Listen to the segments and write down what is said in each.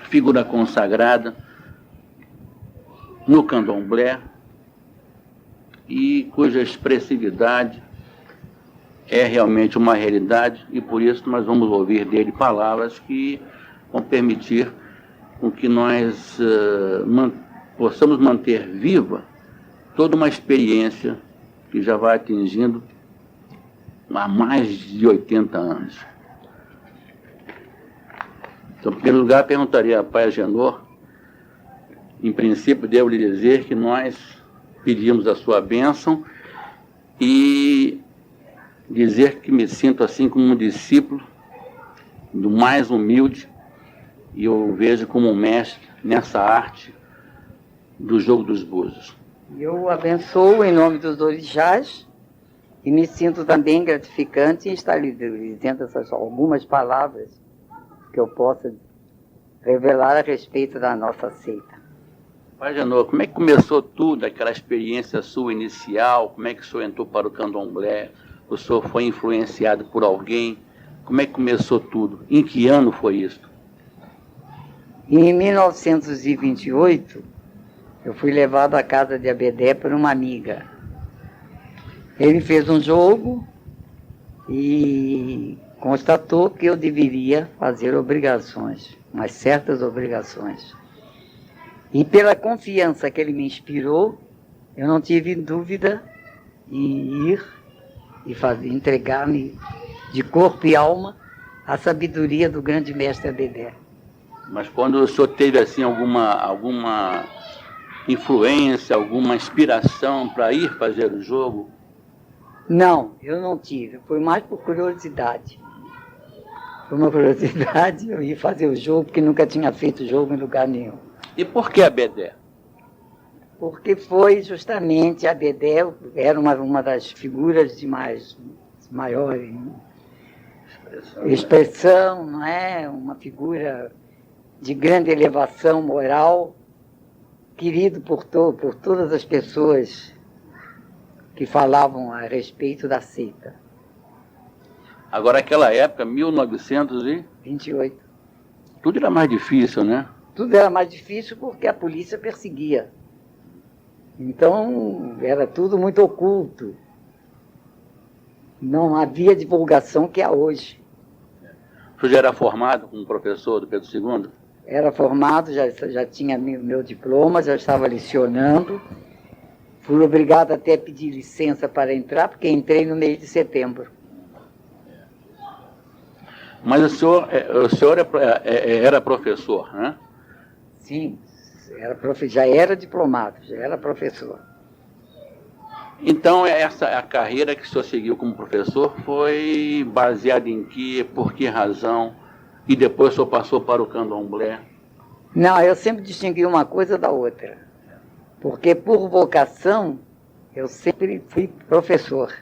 Figura consagrada no candomblé e cuja expressividade é realmente uma realidade, e por isso nós vamos ouvir dele palavras que vão permitir com que nós possamos manter viva toda uma experiência que já vai atingindo há mais de 80 anos. Então, em primeiro lugar, perguntaria a Pai Agenor. Em princípio, devo lhe dizer que nós pedimos a sua bênção e dizer que me sinto assim como um discípulo do mais humilde, e eu vejo como um mestre nessa arte do jogo dos búzios. Eu abençoo em nome dos orixás e me sinto também gratificante em estar lhe dizendo essas algumas palavras que eu possa revelar a respeito da nossa seita. Pai Agenor, como é que começou tudo, aquela experiência sua inicial? Como é que o senhor entrou para o candomblé? O senhor foi influenciado por alguém? Como é que começou tudo? Em que ano foi isso? Em 1928, eu fui levado à casa de Abedé por uma amiga. Ele fez um jogo e constatou que eu deveria fazer obrigações, umas certas obrigações. E pela confiança que ele me inspirou, eu não tive dúvida em ir e entregar-me de corpo e alma à sabedoria do grande mestre Abedé. Mas quando o senhor teve assim alguma influência, alguma inspiração para ir fazer o jogo? Não, eu não tive. Foi mais por curiosidade. Foi uma curiosidade, eu ia fazer o jogo, porque nunca tinha feito jogo em lugar nenhum. E por que Abedé? Porque foi justamente Abedé, era uma das figuras de maior expressão, não é? Uma figura de grande elevação moral, querido por todas as pessoas que falavam a respeito da seita. Agora, aquela época, 1928, tudo era mais difícil, né? Tudo era mais difícil porque a polícia perseguia. Então, era tudo muito oculto. Não havia divulgação que há hoje. O senhor já era formado como professor do Pedro II? Era formado, já tinha meu diploma, já estava lecionando. Fui obrigado até a pedir licença para entrar, porque entrei no mês de setembro. Mas o senhor era professor, né? Sim, já era diplomado, já era professor. Então, a carreira que o senhor seguiu como professor foi baseada em quê? Por que razão? E depois o senhor passou para o candomblé? Não, eu sempre distingui uma coisa da outra. Porque por vocação, eu sempre fui professor.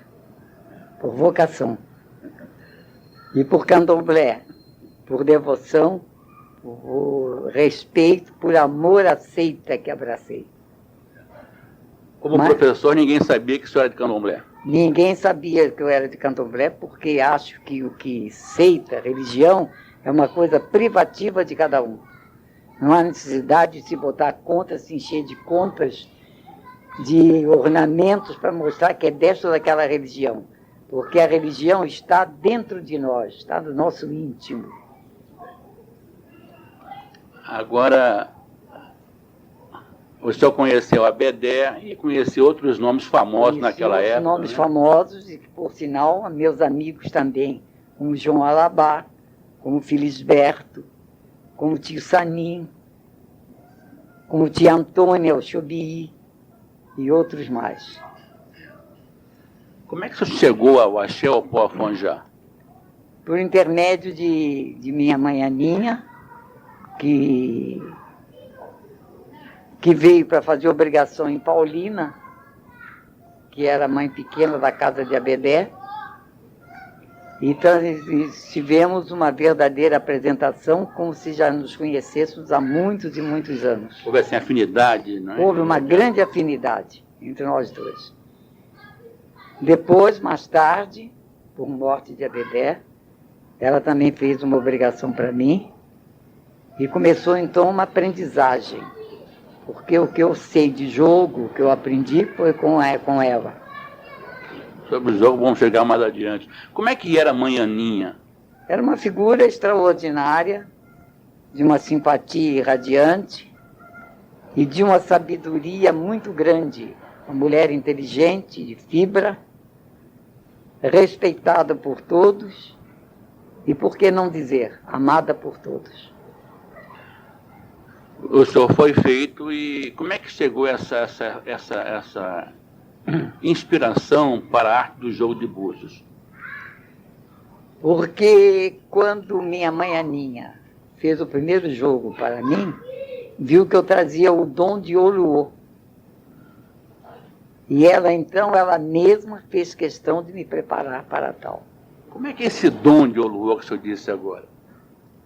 Por vocação. E por candomblé, por devoção, por respeito, por amor à seita que abracei. Como professor, ninguém sabia que o senhor era de candomblé? Ninguém sabia que eu era de candomblé, porque acho que o que seita, religião, é uma coisa privativa de cada um. Não há necessidade de se botar contas, se encher de contas, de ornamentos para mostrar que é desta ou daquela religião. Porque a religião está dentro de nós, está no nosso íntimo. Agora, o senhor conheceu Abedé e conheceu outros nomes famosos naquela época? Nomes famosos, e por sinal, meus amigos também, como João Alabá, como Felisberto, como tio Sanim, como tia Antônia Oxobii e outros mais. Como é que o senhor chegou ao Axé ou ao Afonjá? Por intermédio de minha mãe Aninha, que que veio para fazer obrigação em Paulina, que era a mãe pequena da casa de Abedé. Então, tivemos uma verdadeira apresentação, como se já nos conhecêssemos há muitos e muitos anos. Houve assim, afinidade, não é? Houve uma grande afinidade entre nós dois. Depois, mais tarde, por morte de Abedé, ela também fez uma obrigação para mim e começou então uma aprendizagem, porque o que eu sei de jogo, o que eu aprendi foi com ela. Sobre o jogo vamos chegar mais adiante. Como é que era a mãe Aninha? Era uma figura extraordinária, de uma simpatia irradiante e de uma sabedoria muito grande. Uma mulher inteligente, de fibra, respeitada por todos e, por que não dizer, amada por todos. O senhor foi feito e como é que chegou essa inspiração para a arte do jogo de búzios? Porque quando minha mãe Aninha fez o primeiro jogo para mim, viu que eu trazia o dom de Oluô. E ela mesma fez questão de me preparar para tal. Como é que é esse dom de Oluô que o senhor disse agora?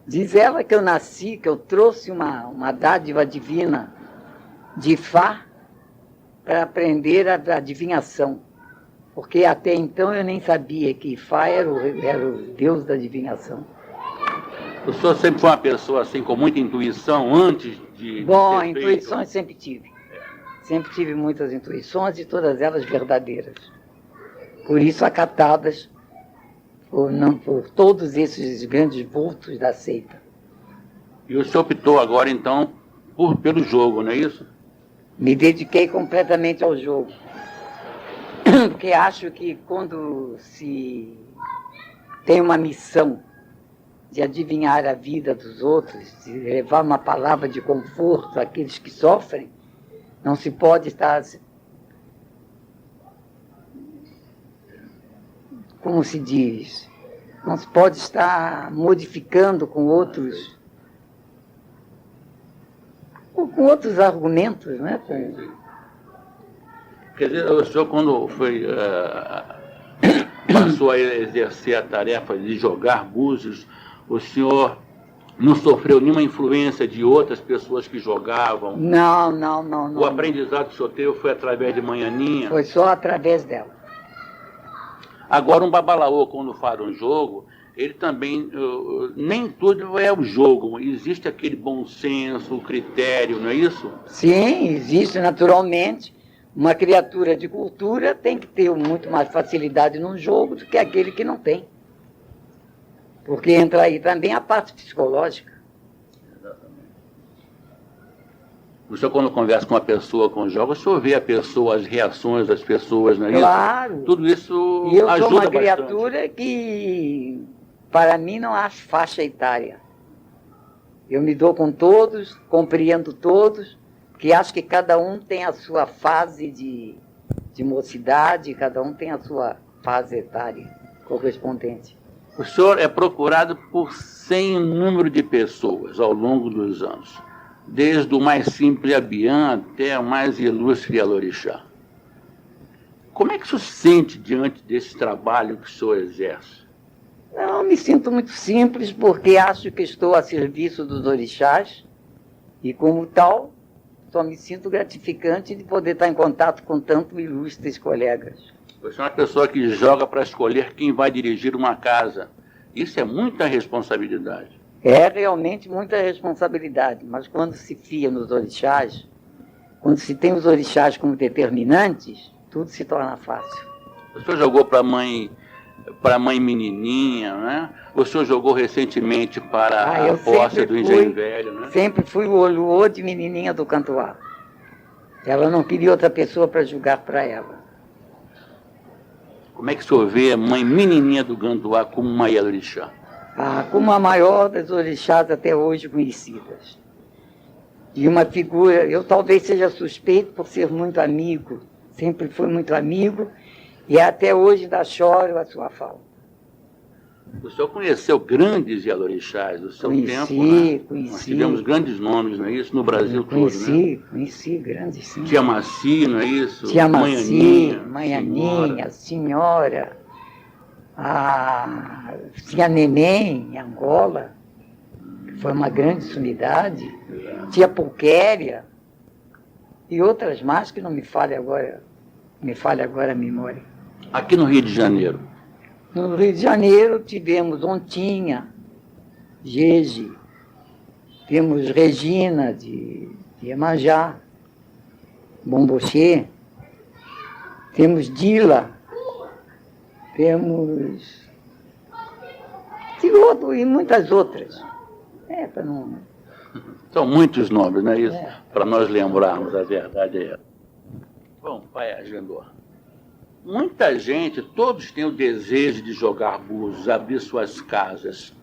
Diz ela que eu nasci, que eu trouxe uma dádiva divina de Fá para aprender a adivinhação. Porque até então eu nem sabia que Fá era o Deus da adivinhação. O senhor sempre foi uma pessoa assim com muita intuição antes de Bom, ter intuições feito... sempre tive. Sempre tive muitas intuições e todas elas verdadeiras. Por isso acatadas por todos esses grandes vultos da seita. E o senhor optou agora então pelo jogo, não é isso? Me dediquei completamente ao jogo. Porque acho que quando se tem uma missão de adivinhar a vida dos outros, de levar uma palavra de conforto àqueles que sofrem, não se pode estar, como se diz, não se pode estar modificando com outros argumentos, né? Quer dizer, o senhor quando passou a exercer a tarefa de jogar búzios, o senhor não sofreu nenhuma influência de outras pessoas que jogavam? Não. O aprendizado que o senhor teve foi através de mãe Aninha? Foi só através dela. Agora, um babalaô, quando faz um jogo, ele também, nem tudo é o jogo, existe aquele bom senso, o critério, não é isso? Sim, existe naturalmente. Uma criatura de cultura tem que ter muito mais facilidade num jogo do que aquele que não tem. Porque entra aí também a parte psicológica. Exatamente. O senhor, quando conversa com uma pessoa com jogos, o senhor vê a pessoa, as reações das pessoas, não é isso? Claro. Tudo isso e eu ajuda sou uma bastante. criatura que, para mim, não acho faixa etária. Eu me dou com todos, compreendo todos, porque acho que cada um tem a sua fase de mocidade, cada um tem a sua fase etária correspondente. O senhor é procurado por sem número de pessoas ao longo dos anos, desde o mais simples Abiã até o mais ilustre Alorixá. Como é que o senhor se sente diante desse trabalho que o senhor exerce? Não, me sinto muito simples, porque acho que estou a serviço dos orixás e, como tal, só me sinto gratificante de poder estar em contato com tantos ilustres colegas. Você é uma pessoa que joga para escolher quem vai dirigir uma casa. Isso é muita responsabilidade. É realmente muita responsabilidade, mas quando se fia nos orixás, quando se tem os orixás como determinantes, tudo se torna fácil. O senhor jogou para a mãe menininha, né? O senhor jogou recentemente para a posse do Engenho Velho, né? Sempre fui o Oluô de menininha do Cantuá. Ela não queria outra pessoa para julgar para ela. Como é que o senhor vê a mãe menininha do Cantuá como uma Yalorixá? Como a maior das orixás até hoje conhecidas. E uma figura, eu talvez seja suspeito por ser muito amigo, sempre fui muito amigo, e até hoje ainda choro a sua falta. O senhor conheceu grandes Yalorixás do seu tempo, né? Nós tivemos grandes nomes, não é isso? No Brasil todo, né? Conheci grandes, sim. Tia Maci, não é isso? Tia Maci, Manhaninha, Senhora, a Tia Neném, em Angola, que foi uma grande sumidade, Tia Pulquéria, e outras mais que não me falha agora a memória. Aqui no Rio de Janeiro? No Rio de Janeiro tivemos Ontinha, Gege, temos Regina de Iemanjá, Bombochê, temos Dila, temos e muitas outras. Para não... São muitos nomes, não é isso? Para nós lembrarmos, a verdade é essa. Bom, pai Agendor, muita gente, todos têm o desejo de jogar búzios, abrir suas casas,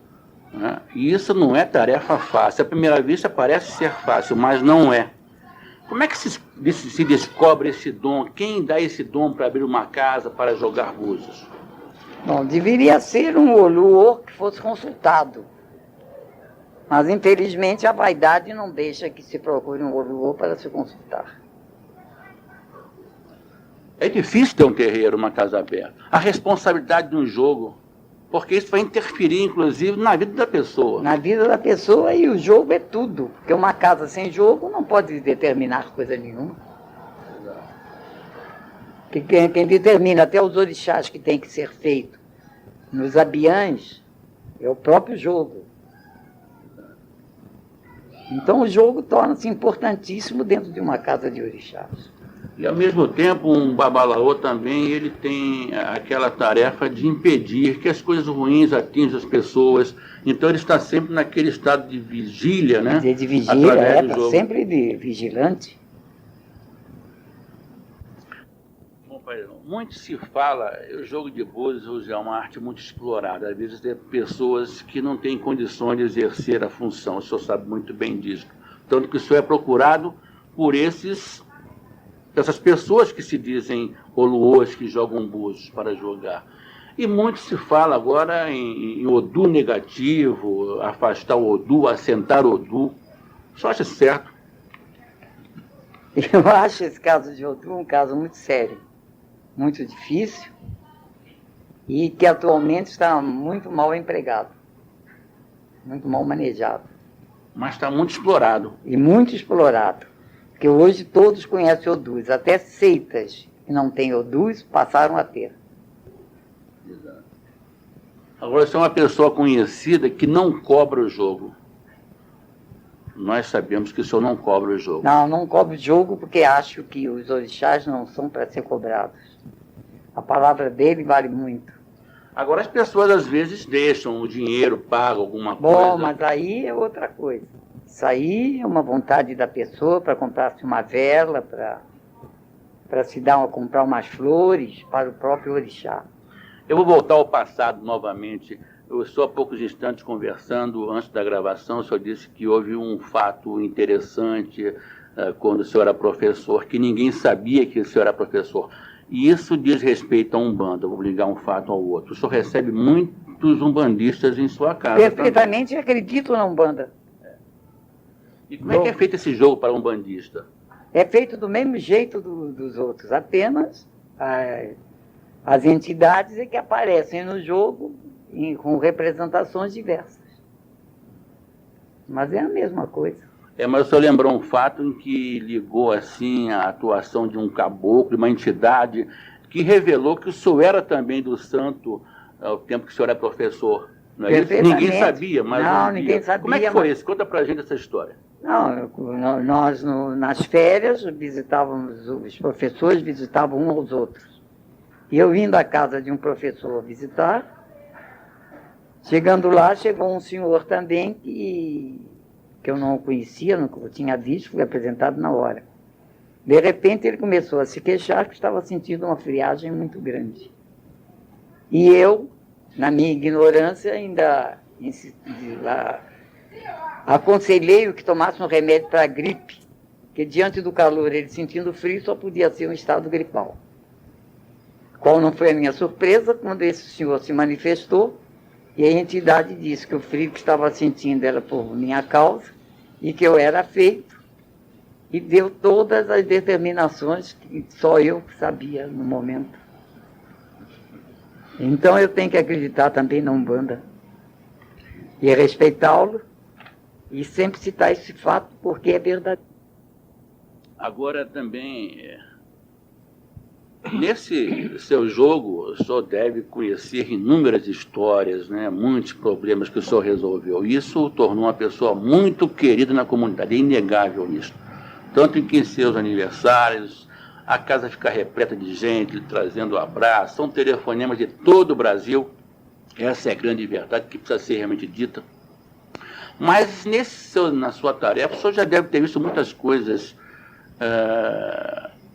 né? E isso não é tarefa fácil. À primeira vista parece ser fácil, mas não é. Como é que se descobre esse dom? Quem dá esse dom para abrir uma casa, para jogar búzios? Bom, deveria ser um Oluô que fosse consultado. Mas, infelizmente, a vaidade não deixa que se procure um Oluô para se consultar. É difícil ter um terreiro, uma casa aberta. A responsabilidade de um jogo, porque isso vai interferir, inclusive, na vida da pessoa. Na vida da pessoa, e o jogo é tudo. Porque uma casa sem jogo não pode determinar coisa nenhuma. Quem determina até os orixás que tem que ser feito nos abiãs é o próprio jogo. Então o jogo torna-se importantíssimo dentro de uma casa de orixás. E, ao mesmo tempo, um babalaô também, ele tem aquela tarefa de impedir que as coisas ruins atinjam as pessoas. Então, ele está sempre naquele estado de vigília, né? De vigília, está sempre de vigilante. Bom, pai, muito se fala, o jogo de búzios é uma arte muito explorada. Às vezes, tem pessoas que não têm condições de exercer a função. O senhor sabe muito bem disso. Tanto que o senhor é procurado por essas pessoas que se dizem oluôs, que jogam búzios para jogar. E muito se fala agora em Odu negativo, afastar o Odu, assentar o Odu. Só acha certo? Eu acho esse caso de Odu um caso muito sério, muito difícil, e que atualmente está muito mal empregado, muito mal manejado. Mas está muito explorado. E muito explorado. Porque hoje todos conhecem Odus, até seitas que não têm Odus passaram a ter. Exato. Agora, se é uma pessoa conhecida que não cobra o jogo, nós sabemos que o senhor não cobra o jogo. Não cobro o jogo porque acho que os orixás não são para ser cobrados. A palavra dele vale muito. Agora, as pessoas às vezes deixam o dinheiro, pagam alguma coisa. Bom, mas aí é outra coisa. Isso aí é uma vontade da pessoa para comprar-se uma vela, para se comprar umas flores para o próprio orixá. Eu vou voltar ao passado novamente. Eu estou há poucos instantes conversando, antes da gravação, o senhor disse que houve um fato interessante quando o senhor era professor, que ninguém sabia que o senhor era professor. E isso diz respeito a Umbanda, vou ligar um fato ao outro. O senhor recebe muitos umbandistas em sua casa. Perfeitamente acredito na Umbanda. E como é que é feito esse jogo para um bandista? É feito do mesmo jeito dos outros, apenas as entidades é que aparecem no jogo com representações diversas. Mas é a mesma coisa. Mas o senhor lembrou um fato em que ligou assim a atuação de um caboclo, de uma entidade, que revelou que o senhor era também do santo ao tempo que o senhor é professor. Não é isso? Ninguém sabia, mas... Não, ninguém sabia. Como é que foi isso? Conta pra gente essa história. Não, nós nas férias visitávamos, os professores visitavam uns aos outros. E eu indo à casa de um professor visitar, chegando lá, chegou um senhor também que eu não conhecia, nunca tinha visto, fui apresentado na hora. De repente ele começou a se queixar que estava sentindo uma friagem muito grande. E eu, na minha ignorância, ainda aconselhei-o que tomasse um remédio para a gripe, que diante do calor, ele sentindo frio, só podia ser um estado gripal. Qual não foi a minha surpresa, quando esse senhor se manifestou, E a entidade disse que o frio que estava sentindo era por minha causa e que eu era feito. E deu todas as determinações que só eu sabia no momento. Então eu tenho que acreditar também na Umbanda e respeitá-lo e sempre citar esse fato porque é verdade. Agora também, nesse seu jogo, o senhor deve conhecer inúmeras histórias, né? Muitos problemas que o senhor resolveu. Isso o tornou uma pessoa muito querida na comunidade, é inegável isso. Tanto que em seus aniversários, a casa fica repleta de gente, trazendo abraço, são telefonemas de todo o Brasil. Essa é a grande verdade que precisa ser realmente dita. Mas na sua tarefa, o senhor já deve ter visto muitas coisas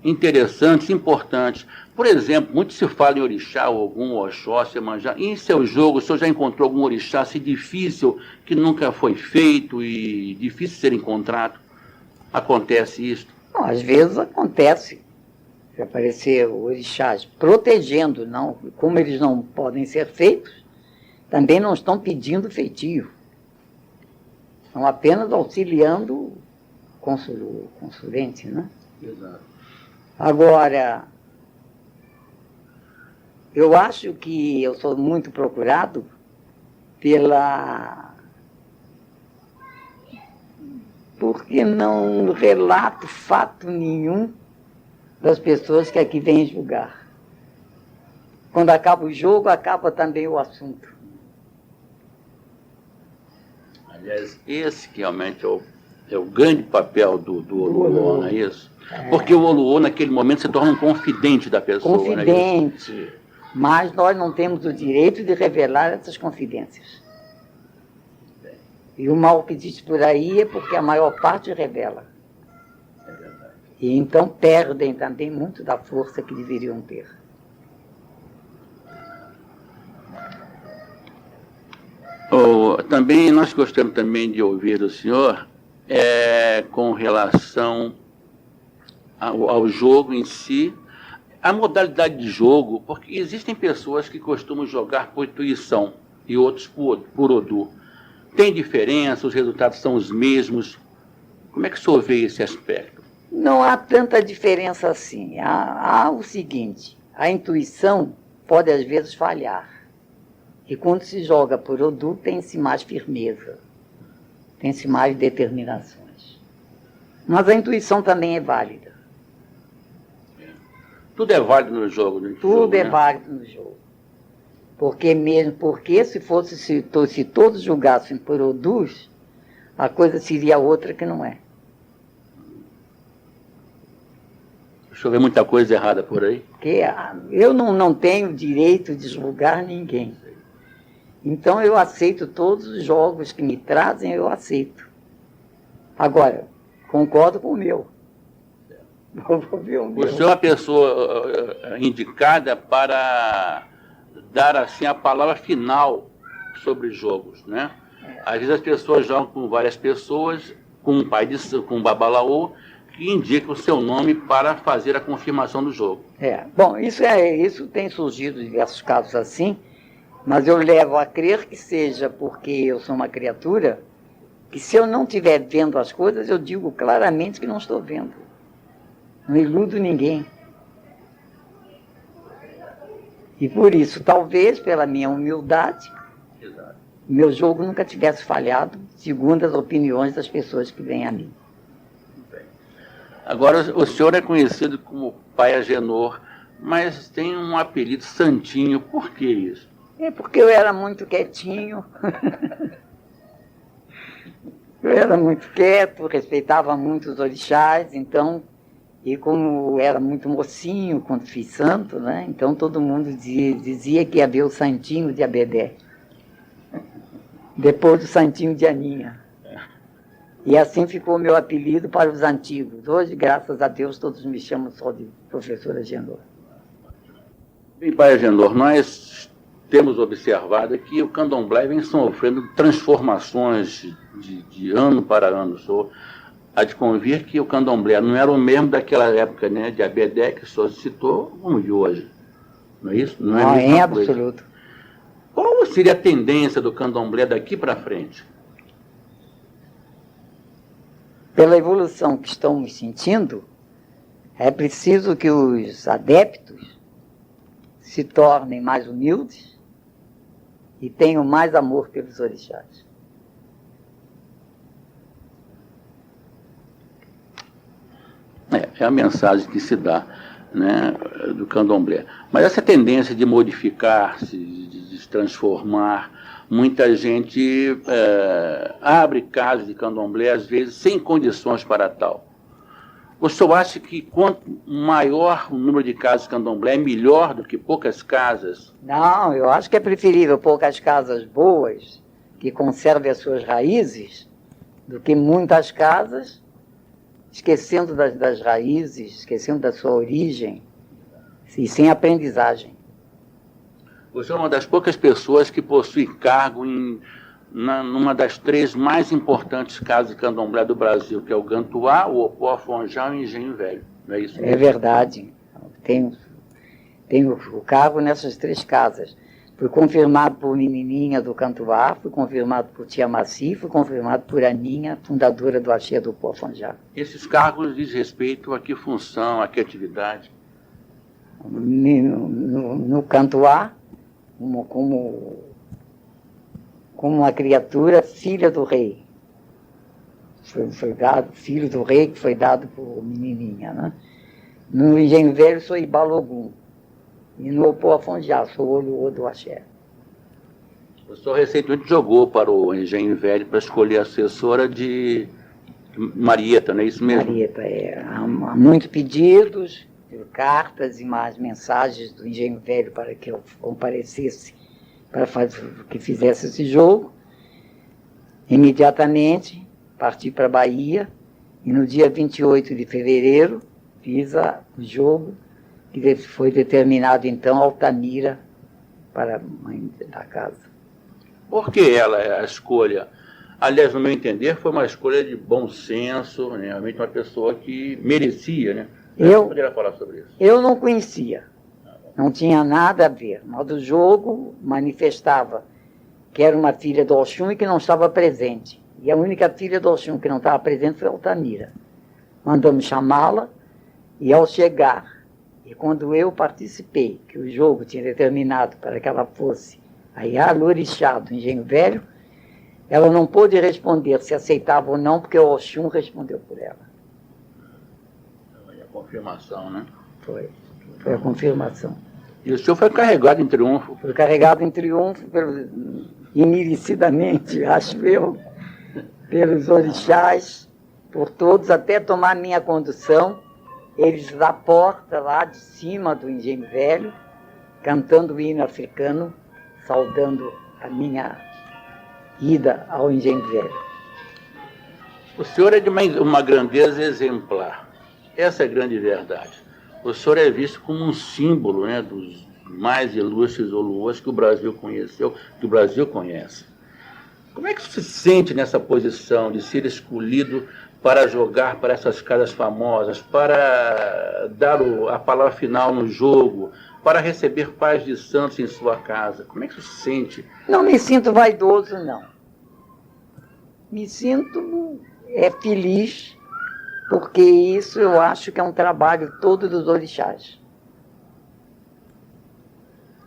interessantes, importantes. Por exemplo, muito se fala em orixá, Ogum, Oxóssi, Iemanjá. Em seu jogo, o senhor já encontrou algum orixá assim, difícil, que nunca foi feito e difícil de ser encontrado? Acontece isso? Bom, às vezes acontece. Se aparecer orixás protegendo, não, como eles não podem ser feitos, também não estão pedindo feitio. Estão apenas auxiliando o consulente, né? Exato. Agora, eu acho que eu sou muito procurado porque não relato fato nenhum das pessoas que aqui vêm julgar. Quando acaba o jogo, acaba também o assunto. Aliás, esse que realmente é o grande papel do Oluo, não é isso? Porque o Oluo, naquele momento, se torna um confidente da pessoa. Confidente. Não é isso? Mas nós não temos o direito de revelar essas confidências. E o mal que diz por aí é porque a maior parte revela. É verdade. E então perdem também muito da força que deveriam ter. Também nós gostamos também de ouvir do senhor com relação ao jogo em si, a modalidade de jogo, porque existem pessoas que costumam jogar por intuição e outros por Odu. Tem diferença? Os resultados são os mesmos? Como é que o senhor vê esse aspecto? Não há tanta diferença assim. Há o seguinte, a intuição pode às vezes falhar. E quando se joga por Odu, tem-se mais firmeza, tem-se mais determinações. Mas a intuição também é válida. Tudo é válido no jogo, né? Tudo é válido no jogo. Porque se todos julgassem por Odus, a coisa seria outra que não é. O senhor vê muita coisa errada por aí? Porque eu não tenho direito de julgar ninguém. Então eu aceito todos os jogos que me trazem, eu aceito. Agora, concordo com o meu. Vou ver o meu. O senhor é uma pessoa indicada para dar assim a palavra final sobre jogos, né? Às vezes as pessoas jogam com várias pessoas, com um babalaô, que indica o seu nome para fazer a confirmação do jogo. Bom, isso tem surgido em diversos casos assim, mas eu levo a crer que seja porque eu sou uma criatura, que se eu não estiver vendo as coisas, eu digo claramente que não estou vendo. Não iludo ninguém. E por isso, talvez, pela minha humildade, meu jogo nunca tivesse falhado, segundo as opiniões das pessoas que vêm a mim. Agora, o senhor é conhecido como Pai Agenor, mas tem um apelido Santinho. Por que isso? É porque eu era muito quietinho. Eu era muito quieto, respeitava muito os orixás, então, e como era muito mocinho quando fiz santo, né? Então todo mundo dizia que ia ver o Santinho de Abedé. Depois do Santinho de Aninha. E assim ficou o meu apelido para os antigos. Hoje, graças a Deus, todos me chamam só de professor Agenor. Bem, Pai Agenor, nós temos observado que o candomblé vem sofrendo transformações de ano para ano. Há de convir que o candomblé não era o mesmo daquela época, né, de Abedé, que o senhor citou, como de hoje. Não é isso? Não, em absoluto. Qual seria a tendência do candomblé daqui para frente? Pela evolução que estamos sentindo, é preciso que os adeptos se tornem mais humildes e tenham mais amor pelos orixás. É a mensagem que se dá, né, do candomblé. Mas essa tendência de modificar-se, de se transformar, muita gente abre casas de candomblé, às vezes, sem condições para tal. O senhor acha que quanto maior o número de casas de candomblé é melhor do que poucas casas? Não, eu acho que é preferível poucas casas boas, que conservem as suas raízes, do que muitas casas esquecendo das raízes, esquecendo da sua origem e sem aprendizagem. Você é uma das poucas pessoas que possui cargo numa das 3 mais importantes casas de candomblé do Brasil, que é o Gantuá, o Opó Afonjá e o Engenho Velho. Não é isso mesmo? É verdade. Tenho o cargo nessas 3 casas. Fui confirmado por Menininha do Cantuá, fui confirmado por Tia Maci, fui confirmado por Aninha, fundadora do Axé do Opó Afonjá. Esses cargos diz respeito a que função, a que atividade? No Cantuá, como uma criatura filha do rei. Foi dado, filho do rei, que foi dado por Menininha, né? No Engenho Velho sou Ibalogum. E no Opó Afonjá sou Oluô do Axé. O senhor recentemente jogou para o Engenho Velho para escolher a assessora de Marieta, não é isso mesmo? Marieta, há muitos pedidos, cartas e mais mensagens do Engenho Velho para que eu comparecesse, para que fizesse esse jogo. Imediatamente parti para a Bahia e no dia 28 de fevereiro fiz o jogo, que foi determinado então Altamira para a mãe da casa. Por que ela é a escolha? Aliás, no meu entender, foi uma escolha de bom senso, né? Realmente uma pessoa que merecia, né? Eu poderia falar sobre isso. Eu não conhecia, não tinha nada a ver, mas o jogo manifestava que era uma filha do Oxum e que não estava presente. E a única filha do Oxum que não estava presente foi a Altamira. Mandamos chamá-la e ao chegar, e quando eu participei, que o jogo tinha determinado para que ela fosse a Ialorixá do Engenho Velho, ela não pôde responder se aceitava ou não, porque o Oxum respondeu por ela. Foi a confirmação, né? Foi a confirmação. E o senhor foi carregado em triunfo? Foi carregado em triunfo, imerecidamente, acho eu, pelos orixás, por todos, até tomar minha condução, eles da porta lá de cima do Engenho Velho, cantando o hino africano, saudando a minha ida ao Engenho Velho. O senhor é de uma grandeza exemplar. Essa é a grande verdade. O senhor é visto como um símbolo, né, dos mais ilustres Oluôs que o Brasil conheceu, que o Brasil conhece. Como é que você se sente nessa posição de ser escolhido para jogar para essas casas famosas, para dar a palavra final no jogo, para receber paz de santos em sua casa? Como é que você se sente? Não me sinto vaidoso, não. Me sinto feliz, porque isso eu acho que é um trabalho todo dos orixás.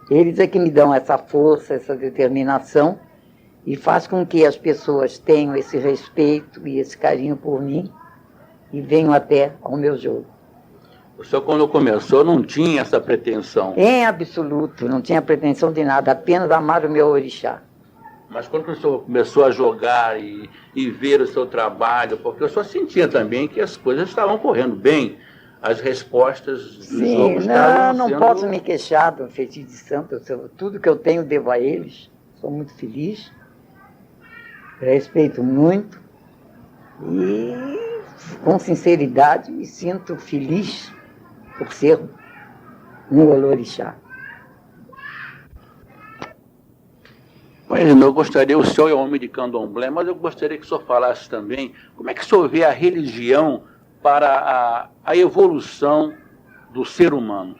Eles é que me dão essa força, essa determinação, e faz com que as pessoas tenham esse respeito e esse carinho por mim e venham até ao meu jogo. O senhor, quando começou, não tinha essa pretensão? Em absoluto, não tinha pretensão de nada, apenas amar o meu orixá. Mas quando o senhor começou a jogar e ver o seu trabalho, porque o senhor sentia também que as coisas estavam correndo bem, as respostas dos jogos estavam não sendo... posso me queixar do feitiço de santo, tudo que eu tenho devo a eles, sou muito feliz. Respeito muito e, com sinceridade, me sinto feliz por ser um Olorixá. Mas eu gostaria, o senhor é homem de candomblé, mas eu gostaria que o senhor falasse também como é que o senhor vê a religião para a evolução do ser humano.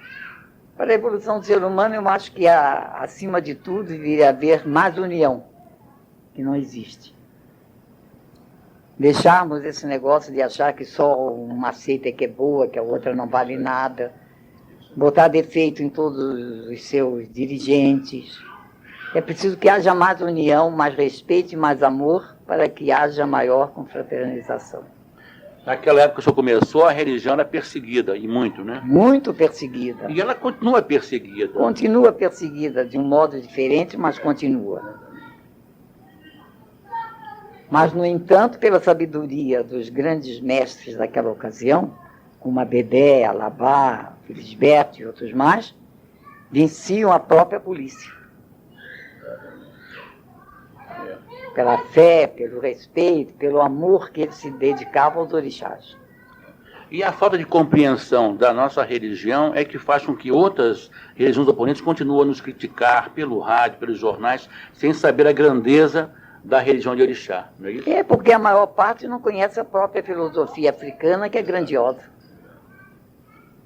Para a evolução do ser humano, eu acho que, acima de tudo, deveria haver mais união, que não existe. Deixarmos esse negócio de achar que só uma seita que é boa, que a outra não vale nada, botar defeito em todos os seus dirigentes. É preciso que haja mais união, mais respeito e mais amor para que haja maior confraternização. Naquela época que o senhor começou, a religião era perseguida, e muito, né? Muito perseguida. E ela continua perseguida. Continua perseguida de um modo diferente, mas continua. Mas, no entanto, pela sabedoria dos grandes mestres daquela ocasião, como Abedé, Alabá, Felisberto e outros mais, venciam a própria polícia. Pela fé, pelo respeito, pelo amor que eles se dedicavam aos orixás. E a falta de compreensão da nossa religião é que faz com que outras religiões oponentes continuem a nos criticar pelo rádio, pelos jornais, sem saber a grandeza da religião de orixá, não é isso? É, porque a maior parte não conhece a própria filosofia africana, que é grandiosa.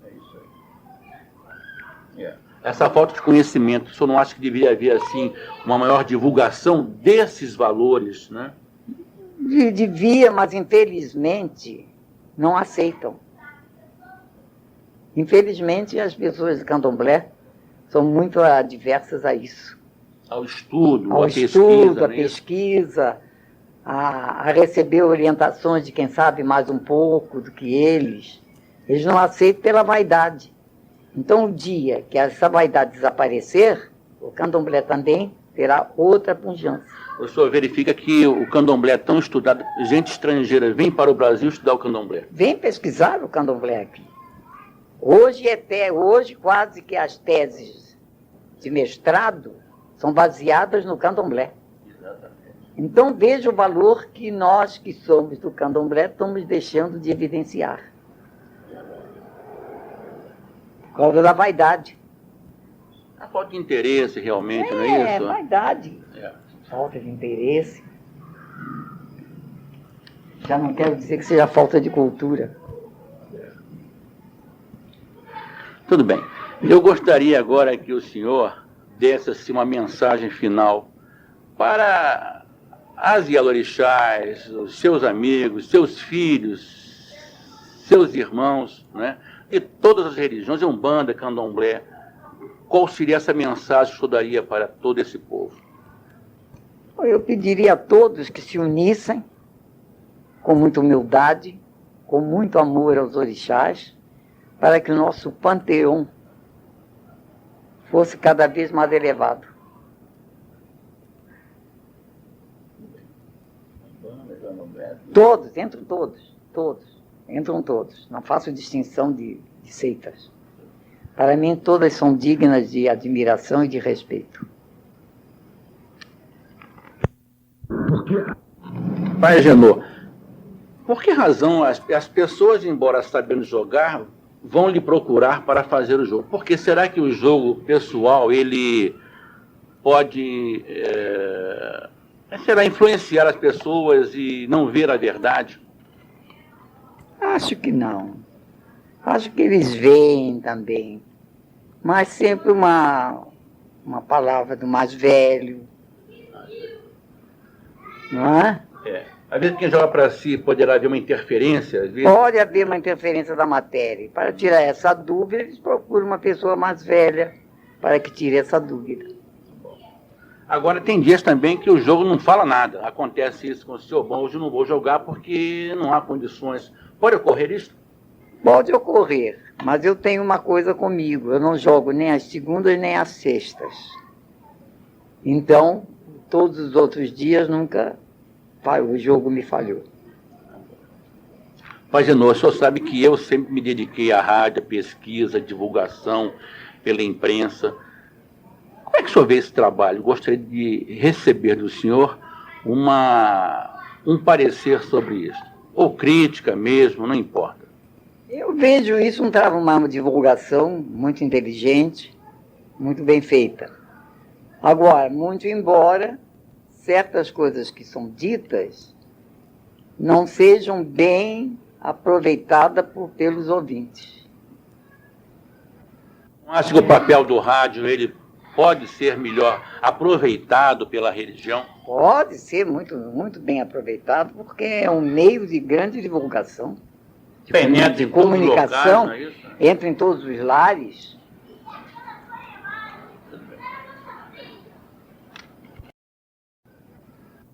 É isso aí. Essa falta de conhecimento, o senhor não acha que deveria haver, assim, uma maior divulgação desses valores, né? Devia, mas infelizmente não aceitam. Infelizmente as pessoas de Candomblé são muito adversas a isso. Ao estudo, ao à estudo, à pesquisa, a receber orientações de quem sabe mais um pouco do que eles. Eles não aceitam pela vaidade. Então, o dia que essa vaidade desaparecer, o Candomblé também terá outra pujança. O senhor verifica que o Candomblé é tão estudado, gente estrangeira vem para o Brasil estudar o Candomblé. Vem pesquisar o Candomblé aqui. Hoje quase que as teses de mestrado são baseadas no Candomblé. Exatamente. Então, veja o valor que nós que somos do Candomblé estamos deixando de evidenciar. Por causa da vaidade. A falta de interesse, realmente, não é isso? É, vaidade. É. Falta de interesse. Já não quero dizer que seja falta de cultura. Tudo bem. Eu gostaria agora que o senhor desse assim, uma mensagem final para as Ialorixás, os seus amigos, seus filhos, seus irmãos, né? De todas as religiões, Umbanda, Candomblé. Qual seria essa mensagem que o senhor daria para todo esse povo? Eu pediria a todos que se unissem com muita humildade, com muito amor aos orixás, para que o nosso panteão fosse cada vez mais elevado. Todos, entram todos. Não faço distinção de seitas. Para mim, todas são dignas de admiração e de respeito. Pai Agenor, por que razão as pessoas, embora sabendo jogar, vão lhe procurar para fazer o jogo? Porque será que o jogo pessoal, ele pode será influenciar as pessoas e não ver a verdade? Acho que não. Acho que eles veem também. Mas sempre uma palavra do mais velho. Não é? Às vezes quem joga para si poderá haver uma interferência. Às vezes... Pode haver uma interferência da matéria. Para tirar essa dúvida, eles procuram uma pessoa mais velha para que tire essa dúvida. Agora, tem dias também que o jogo não fala nada. Acontece isso com o senhor. Bom, hoje eu não vou jogar porque não há condições. Pode ocorrer isso? Pode ocorrer, mas eu tenho uma coisa comigo. Eu não jogo nem às segundas nem às sextas. Então, todos os outros dias nunca o jogo me falhou. Pai Agenor, o senhor sabe que eu sempre me dediquei à rádio, à pesquisa, à divulgação pela imprensa. Como é que o senhor vê esse trabalho? Gostaria de receber do senhor um parecer sobre isso. Ou crítica mesmo, não importa. Eu vejo isso uma divulgação muito inteligente, muito bem feita. Agora, muito embora certas coisas que são ditas não sejam bem aproveitadas pelos ouvintes. Acho que o papel do rádio ele pode ser melhor aproveitado pela religião? Pode ser muito bem aproveitado, porque é um meio de grande divulgação, Penetra de em todos os comunicação, locais, não é isso? entra em todos os lares.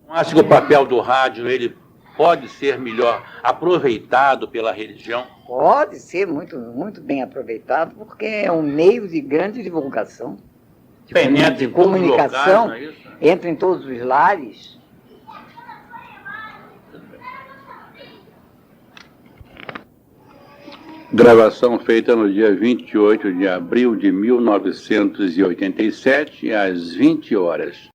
Acho que o papel do rádio ele pode ser melhor aproveitado pela religião? Pode ser muito bem aproveitado, porque é um meio de grande divulgação, Penetra de em todos os comunicação, locais, não é isso? entra em todos os lares. Gravação feita no dia 28 de abril de 1987, às 20 horas.